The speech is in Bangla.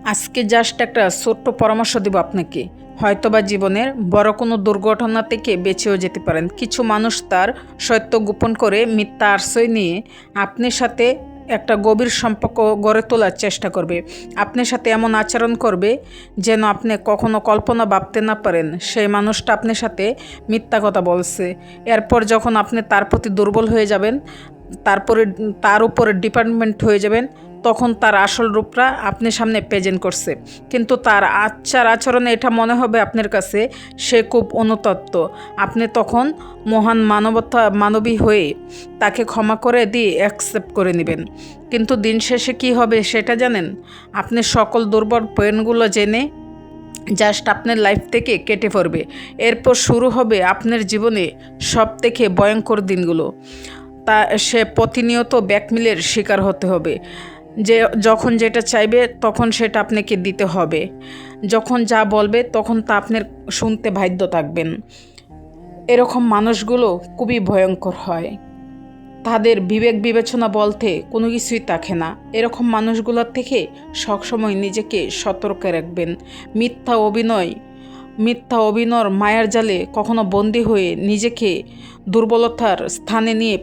আজকে জাস্ট একটা ছোট্ট পরামর্শ দেব আপনাকে। হয়তোবা জীবনের বড় কোনো দুর্ঘটনা থেকে বেঁচেও যেতে পারেন। কিছু মানুষ তার সত্য গোপন করে মিথ্যা আশ্রয় নিয়ে আপনার সাথে একটা গভীর সম্পর্ক গড়ে তোলার চেষ্টা করবে। আপনার সাথে এমন আচরণ করবে যেন আপনি কখনো কল্পনা ভাবতে না পারেন সেই মানুষটা আপনার সাথে মিথ্যা কথা বলছে। এরপর যখন আপনি তার প্রতি দুর্বল হয়ে যাবেন, তারপরে তার উপরে ডিপেন্ডেন্ট হয়ে যাবেন, তখন তার আসল রূপটা আপনার সামনে প্রেজেন্ট করছে। কিন্তু তার আচার আচরণে এটা মনে হবে আপনার কাছে সে খুব অনুতপ্ত। আপনি তখন মহান মানবী হয়ে তাকে ক্ষমা করে দিয়ে অ্যাকসেপ্ট করে নেবেন। কিন্তু দিন শেষে কী হবে সেটা জানেন? আপনি সকল দুর্বল পয়েন্টগুলো জেনে জাস্ট আপনার লাইফ থেকে কেটে পড়বে। এরপর শুরু হবে আপনার জীবনে সবথেকে ভয়ঙ্কর দিনগুলো। তা সে প্রতিনিয়ত ব্যাকমিলের শিকার হতে হবে। যে যখন যেটা চাইবে তখন সেটা আপনাকে দিতে হবে, যখন যা বলবে তখন তা আপনার শুনতে বাধ্য থাকবেন। এরকম মানুষগুলো খুবই ভয়ঙ্কর হয়। তাদের বিবেক বিবেচনা বলতে কোনো কিছুই থাকে না। এরকম মানুষগুলোর থেকে সবসময় নিজেকে সতর্ক রাখবেন। মিথ্যা অভিনয়ের মায়ার জালে কখনো বন্দী হয়ে নিজেকে দুর্বলতার স্থানে নিয়ে